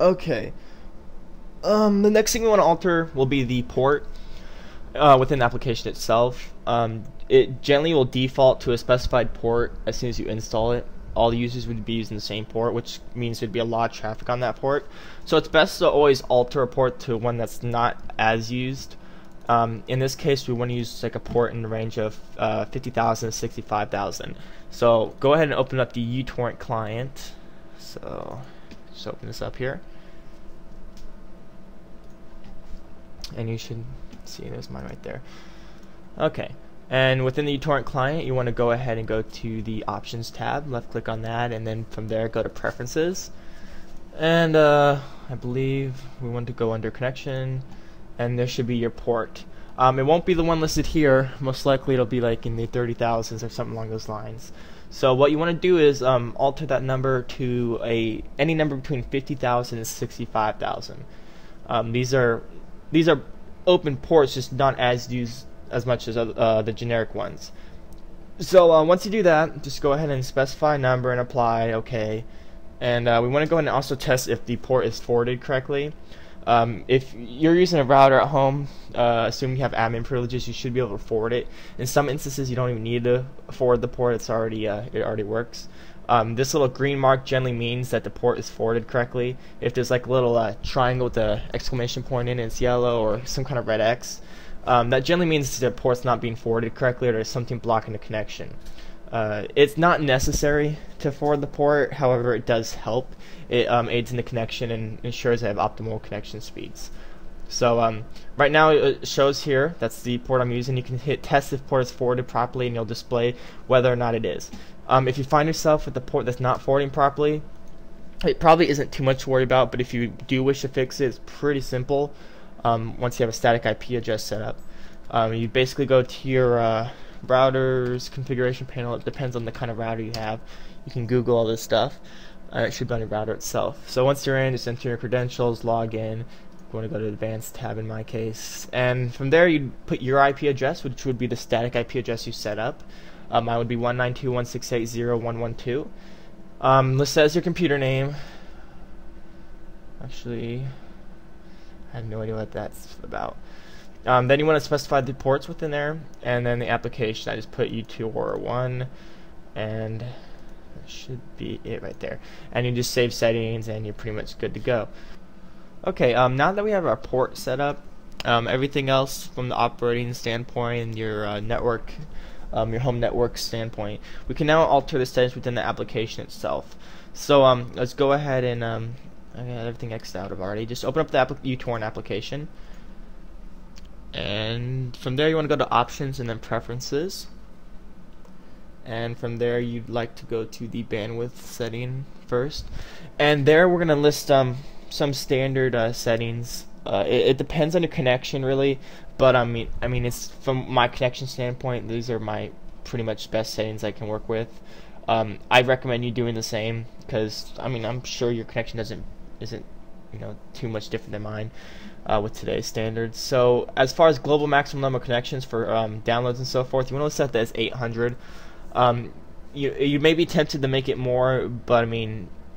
Okay. The next thing we want to alter will be the port within the application itself. It generally will default to a specified port as soon as you install it. All the users would be using the same port, which means there'd be a lot of traffic on that port. So it's best to always alter a port to one that's not as used. In this case, we want to use like a port in the range of 50,000 to 65,000. So go ahead and open up the Utorrent client. So just open this up here, and you should see there's mine right there. Okay, and within the Torrent client, you want to go ahead and go to the Options tab, left click on that, and then from there go to Preferences. And I believe we want to go under Connection, and there should be your port. It won't be the one listed here. Most likely it'll be like in the 30,000s or something along those lines. So what you want to do is alter that number to any number between 50,000 and 65,000. These are open ports, just not as used as much as the generic ones. So once you do that, just go ahead and specify a number and apply OK. And we want to go ahead and also test if the port is forwarded correctly. If you're using a router at home, assuming you have admin privileges, you should be able to forward it. In some instances, you don't even need to forward the port; it already works. This little green mark generally means that the port is forwarded correctly. If there's like a little triangle with an exclamation point in it, it's yellow, or some kind of red X, that generally means the port's not being forwarded correctly, or there's something blocking the connection. It's not necessary to forward the port, however it does help. It aids in the connection and ensures I have optimal connection speeds. So right now it shows here, that's the port I'm using. You can hit test if port is forwarded properly and you'll display whether or not it is. If you find yourself with a port that's not forwarding properly, it probably isn't too much to worry about, but if you do wish to fix it, it's pretty simple. Once you have a static IP address set up, you basically go to your router's configuration panel. It depends on the kind of router you have. You can Google all this stuff. It should be on your router itself. So once you're in, just enter your credentials, log in. You want to go to the Advanced tab in my case, and from there you put your IP address, which would be the static IP address you set up. Mine would be 192.168.0.112. List as your computer name. Actually, I have no idea what that's about. Then you want to specify the ports within there, and then the application. I just put Utorrent, and that should be it right there. And you just save settings, and you're pretty much good to go. Okay, now that we have our port set up, everything else from the operating standpoint and your network, your home network standpoint, we can now alter the settings within the application itself. So let's go ahead and I got everything X'd out of already. Just open up the Utorrent application. And from there you want to go to Options and then Preferences, and from there you'd like to go to the bandwidth setting first, and there we're going to list some standard settings. It depends on your connection really, but I mean it's from my connection standpoint, these are my pretty much best settings I can work with. I recommend you doing the same, because I'm sure your connection isn't too much different than mine with today's standards. So as far as global maximum number of connections for downloads and so forth, you want to set that as 800. You may be tempted to make it more, but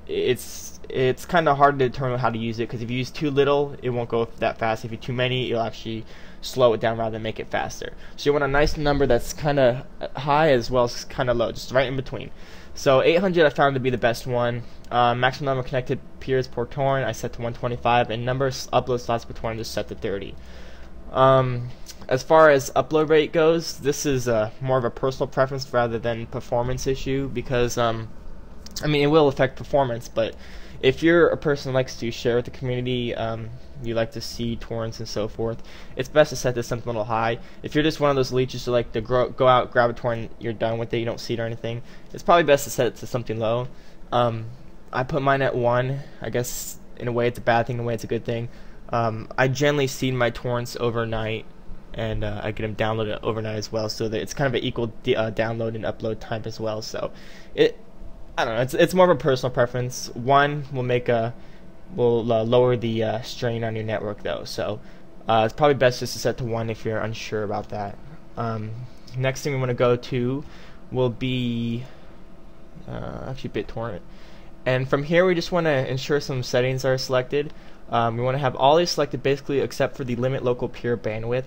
it's kind of hard to determine how to use it, because if you use too little, it won't go that fast. If you use too many, it'll actually slow it down rather than make it faster. So you want a nice number that's kind of high as well as kind of low, just right in between. So 800 I found to be the best one. Maximum number of connected peers per torrent I set to 125, and number of upload slots per torrent is set to 30. As far as upload rate goes, this is more of a personal preference rather than performance issue, because it will affect performance, but if you're a person who likes to share with the community, you like to see torrents and so forth, it's best to set this something a little high. If you're just one of those leeches who like to go out, grab a torrent, you're done with it, you don't see it or anything, it's probably best to set it to something low. I put mine at 1. I guess in a way it's a bad thing, in a way it's a good thing. I generally seed my torrents overnight, and I get them downloaded overnight as well, so that it's kind of an equal download and upload time as well. So I don't know, it's more of a personal preference. 1 will lower the strain on your network though, so it's probably best just to set to 1 if you're unsure about that. Next thing we want to go to will be actually BitTorrent, And from here we just want to ensure some settings are selected. We want to have all these selected basically except for the limit local peer bandwidth.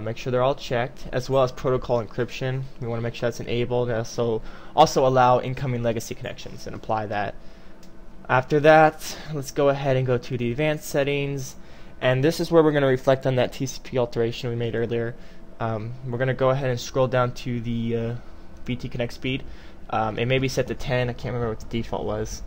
Make sure they're all checked, as well as protocol encryption. We want to make sure that's enabled, and also allow incoming legacy connections and apply that. After that, let's go ahead and go to the advanced settings, and this is where we're going to reflect on that TCP alteration we made earlier. We're going to go ahead and scroll down to the VT connect speed. It may be set to 10. I can't remember what the default was.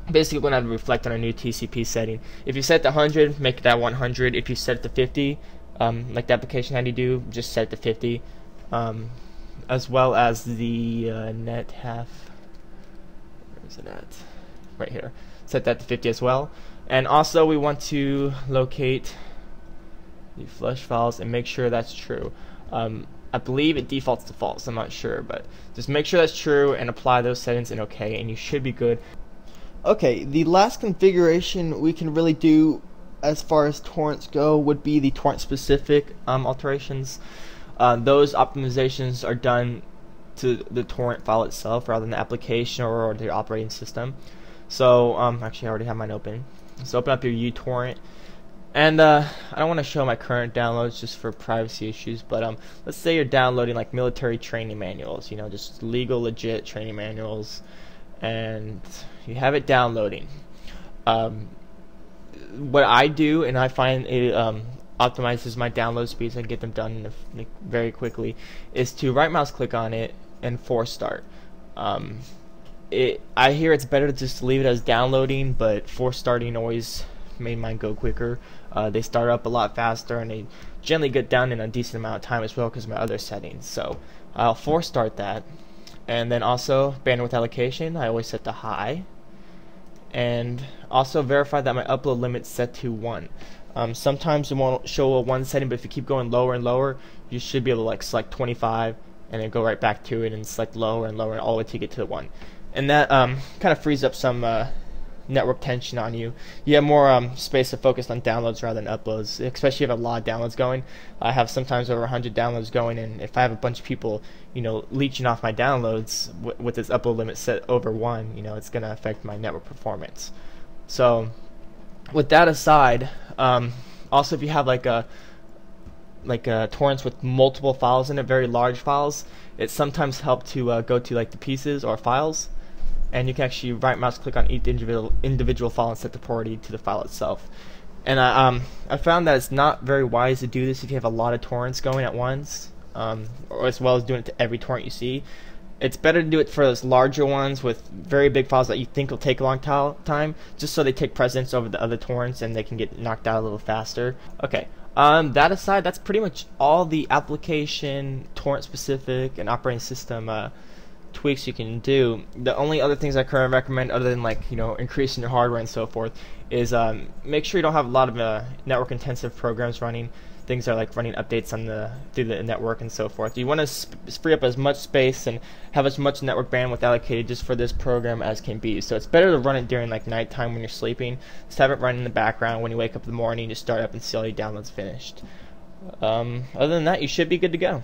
Basically, we're going to reflect on our new TCP setting. If you set it to 100, make that 100. If you set it to 50, like the application had you do, just set it to 50. As well as the net half. Where is it at? Right here. Set that to 50 as well. And also, we want to locate the flush files and make sure that's true. I believe it defaults to false. I'm not sure, but just make sure that's true and apply those settings and OK, and you should be good. Okay, the last configuration we can really do as far as torrents go would be the torrent specific alterations. Those optimizations are done to the torrent file itself rather than the application or the operating system. So actually I already have mine open. So open up your Utorrent. And I don't want to show my current downloads just for privacy issues, but let's say you're downloading like military training manuals, you know, just legal, legit training manuals, and you have it downloading. What I do, and I find it optimizes my download speeds and get them done very quickly, is to right mouse click on it and force start. I hear it's better to just leave it as downloading, but force starting always made mine go quicker. They start up a lot faster, and they generally get down in a decent amount of time as well because of my other settings. So I'll force start that. And then also bandwidth allocation, I always set to high. And also verify that my upload limit's set to 1. Sometimes it won't show a 1 setting, but if you keep going lower and lower, you should be able to like select 25 and then go right back to it and select lower and lower all the way to get to 1. And that kind of frees up some network tension on you. You have more space to focus on downloads rather than uploads, especially if you have a lot of downloads going. I have sometimes over 100 downloads going, and if I have a bunch of people, you know, leeching off my downloads with this upload limit set over 1, you know, it's going to affect my network performance. So with that aside, also if you have like torrents with multiple files in it, very large files, it sometimes helps to go to like the pieces or files, and you can actually right mouse click on each individual file and set the priority to the file itself. And I found that it's not very wise to do this if you have a lot of torrents going at once, or as well as doing it to every torrent you see. It's better to do it for those larger ones with very big files that you think will take a long time, just so they take precedence over the other torrents and they can get knocked out a little faster. Okay, that aside, that's pretty much all the application, torrent specific, and operating system tweaks you can do. The only other things I currently recommend, other than like, you know, increasing your hardware and so forth, is make sure you don't have a lot of network intensive programs running. Things are like running updates on through the network and so forth. You want to free up as much space and have as much network bandwidth allocated just for this program as can be. So it's better to run it during like nighttime when you're sleeping. Just have it run in the background. When you wake up in the morning, just start up and see all your downloads finished. Other than that, you should be good to go.